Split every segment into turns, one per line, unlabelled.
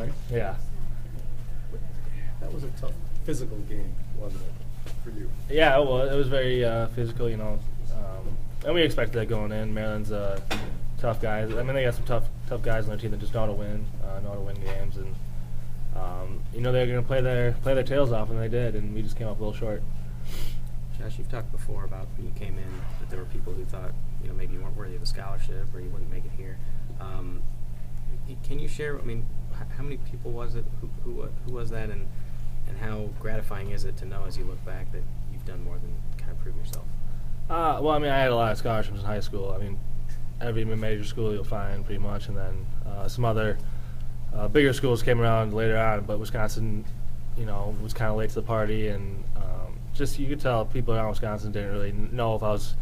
right?
Yeah.
That was a tough physical game, wasn't it, for you?
Yeah, it was very physical, you know, and we expected that going in. Maryland's tough guys. I mean, they got some tough guys on their team that just know how to win games, and you know they're going to play their tails off, and they did, and we just came up a little short.
Josh, you've talked before about when you came in that there were people who thought, you know, maybe you weren't worthy of a scholarship or you wouldn't make it here. Can you share? I mean, how many people was it? Who was that, and how gratifying is it to know as you look back that you've done more than kind of prove yourself?
Well, I mean, I had a lot of scholarships in high school. I mean, every major school you'll find pretty much, and then some other bigger schools came around later on, but Wisconsin, you know, was kind of late to the party, and just you could tell people around Wisconsin didn't really know if I was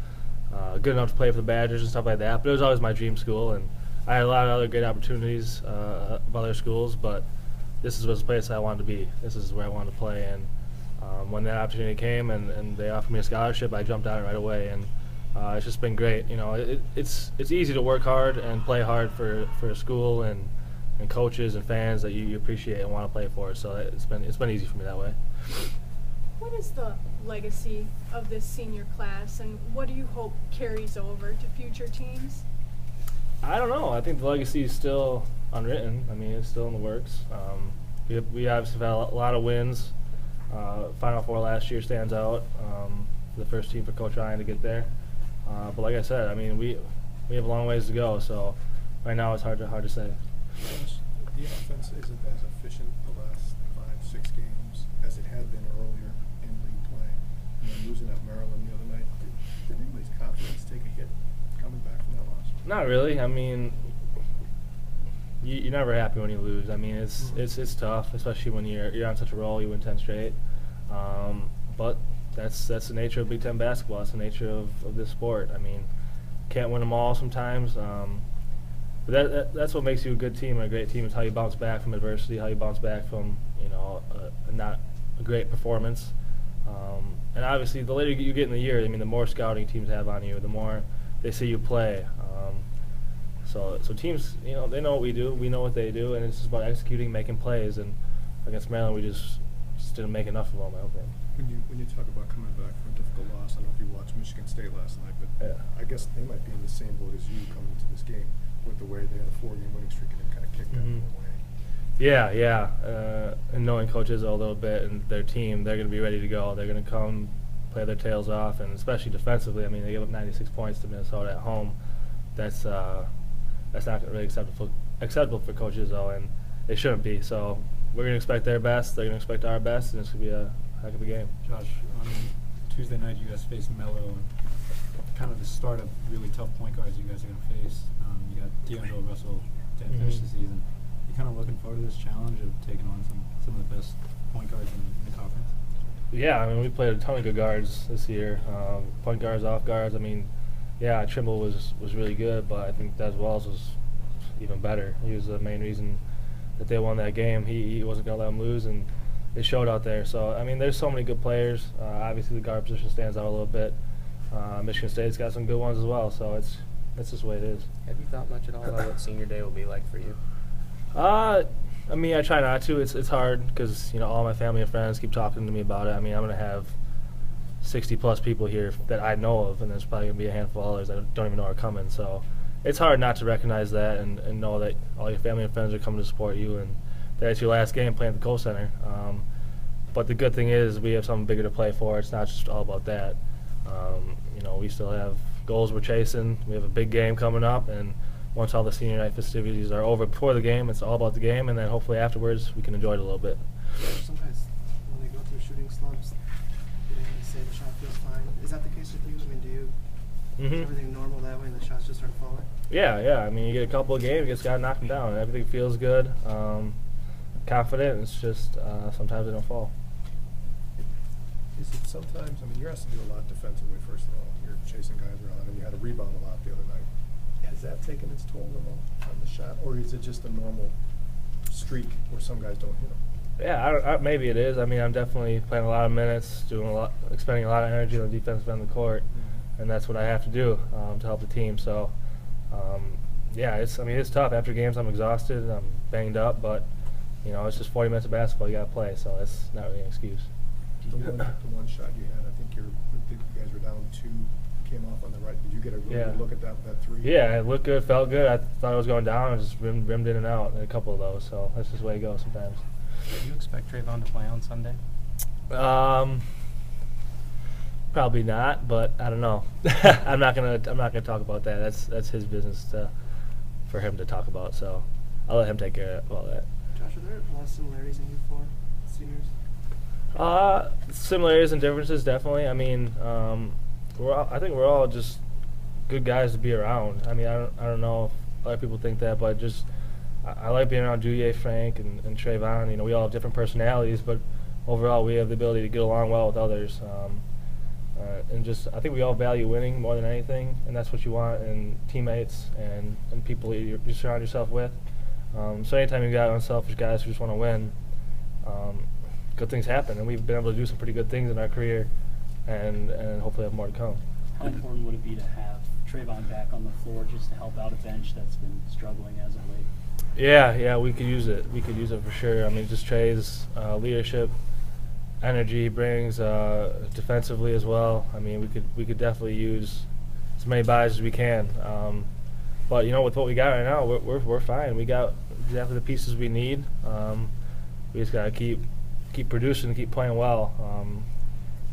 good enough to play for the Badgers and stuff like that. But it was always my dream school, and I had a lot of other great opportunities of other schools, but this was the place I wanted to be. This is where I wanted to play, and when that opportunity came and they offered me a scholarship, I jumped on it right away, and it's just been great. You know, it's easy to work hard and play hard for a school and coaches and fans that you appreciate and want to play for. So it's been easy for me that way.
What is the legacy of this senior class, and what do you hope carries over to future teams?
I don't know. I think the legacy is still unwritten. I mean, it's still in the works. We obviously have had a lot of wins. Final Four last year stands out. The first team for Coach Ryan to get there. But like I said, I mean, we have a long ways to go. So right now it's hard to say.
The offense isn't as efficient the last 5-6 games as it had been earlier in league play. And then losing at Maryland the other night, did anybody's confidence take a hit coming back from that loss?
Not really. I mean, you're never happy when you lose. I mean, it's tough, especially when you're on such a roll. You win 10 straight. But that's the nature of Big Ten basketball. That's the nature of this sport. I mean, can't win them all sometimes. But that's what makes you a good team and a great team, is how you bounce back from adversity, how you bounce back from, you know, not a great performance. And obviously, the later you get in the year, I mean, the more scouting teams have on you, the more they see you play. So teams, you know, they know what we do, we know what they do, and it's just about executing, making plays. And against Maryland, we just didn't make enough of them, I don't think.
When you talk about coming back from a difficult loss, I don't know if you watched Michigan State last night, but
yeah.
I guess they might be in the same boat as you coming into this game with the way they had a 4-game winning streak and then kind of kicked that away.
Yeah. And knowing Coach Izzo a little bit and their team, they're going to be ready to go. They're going to come play their tails off, and especially defensively. I mean, they gave up 96 points to Minnesota at home. That's not really acceptable for Coach Izzo, and it shouldn't be. So we're going to expect their best. They're going to expect our best, and it's going to be a heck of a game.
Josh, on Tuesday night you guys faced Mello, and kind of the start of really tough point guards you guys are going to face. You got D'Angelo Russell to finish the season. You kind of looking forward to this challenge of taking on some of the best point guards in the conference?
Yeah, I mean, we played a ton of good guards this year. Point guards, off guards. I mean, yeah, Trimble was really good, but I think Des Wells was even better. He was the main reason that they won that game. He wasn't going to let them lose, and it showed out there. So, I mean, there's so many good players. Obviously, the guard position stands out a little bit. Michigan State's got some good ones as well, so that's just the way it is.
Have you thought much at all about what senior day will be like for you?
I mean, I try not to. It's hard because, you know, all my family and friends keep talking to me about it. I mean, I'm going to have 60-plus people here that I know of, and there's probably going to be a handful of others that don't even know are coming. So it's hard not to recognize that and know that all your family and friends are coming to support you, and that it's your last game playing at the Kohl Center. But the good thing is we have something bigger to play for. It's not just all about that. You know, we still have goals we're chasing. We have a big game coming up, and once all the senior night festivities are over before the game, it's all about the game, and then hopefully afterwards we can enjoy it a little bit.
Some guys, when they go through shooting slumps, they say the shot feels fine. Is that the case with you? I mean, do you is everything normal that way and the shots just start falling?
Yeah. I mean, you get a couple of games, you just got to knock them down, and everything feels good, confident. It's just sometimes they don't fall.
Is it sometimes, I mean, you're asked to do a lot defensively, first of all. You're chasing guys around, and you had a rebound a lot the other night. Has that taken its toll at all on the shot, or is it just a normal streak where some guys don't hit them?
Yeah, maybe it is. I mean, I'm definitely playing a lot of minutes, expending a lot of energy on the defensive end of the court, and that's what I have to do to help the team. So, yeah, it's tough. After games, I'm exhausted, I'm banged up, but you know, it's just 40 minutes of basketball you got to play, so that's not really an excuse.
The one shot you had, I think you guys were down 2, came off on the right. Did you get a really good look at that 3?
Yeah, it looked good, felt good. I thought it was going down, and just rimmed in and out in a couple of those, so that's just the way it goes sometimes.
Do you expect Trayvon to play on Sunday?
Probably not, but I don't know. I'm not gonna talk about that. That's his business for him to talk about. So I'll let him take care of all that.
Josh, are there a lot of similarities in you 4 seniors?
Similarities and differences, definitely. I mean, I think we're all just good guys to be around. I mean, I don't know if other people think that, but just I like being around Julier, Frank, and Trayvon. You know, we all have different personalities, but overall we have the ability to get along well with others. And just I think we all value winning more than anything, and that's what you want in teammates and people that you surround yourself with. So anytime you got unselfish guys who just want to win, good things happen, and we've been able to do some pretty good things in our career, and hopefully have more to come.
How important would it be to have Trayvon back on the floor just to help out a bench that's been struggling as of late?
Yeah, we could use it. We could use it for sure. I mean, just Trey's leadership, energy he brings defensively as well. I mean, we could definitely use as many buys as we can. But you know, with what we got right now, we're fine. We got exactly the pieces we need. We just gotta keep producing and keep playing well.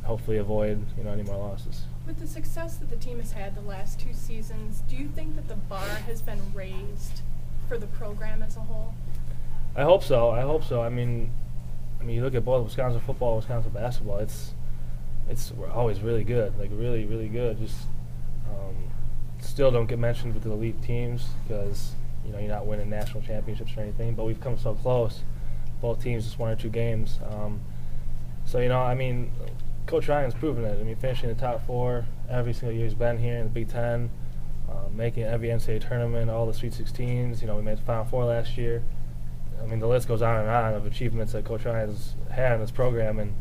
Hopefully, avoid any more losses.
With the success that the team has had the last 2 seasons, do you think that the bar has been raised for the program as a whole?
I hope so. I mean, you look at both Wisconsin football, Wisconsin basketball. We're always really good, like really, really good. Just still don't get mentioned with the elite teams because you're not winning national championships or anything. But we've come so close. Both teams just 1 or 2 games. So I mean, Coach Ryan's proven it. I mean, finishing the top 4 every single year he's been here in the Big Ten, making every NCAA tournament, all the Sweet 16s. We made the Final Four last year. I mean, the list goes on and on of achievements that Coach Ryan's had in this program, and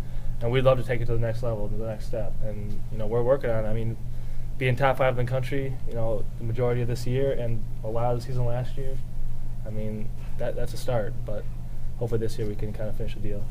we'd love to take it to the next level, to the next step. And we're working on it. I mean, being top 5 in the country, the majority of this year and a lot of the season last year. I mean, that's a start, but hopefully this year we can kind of finish the deal.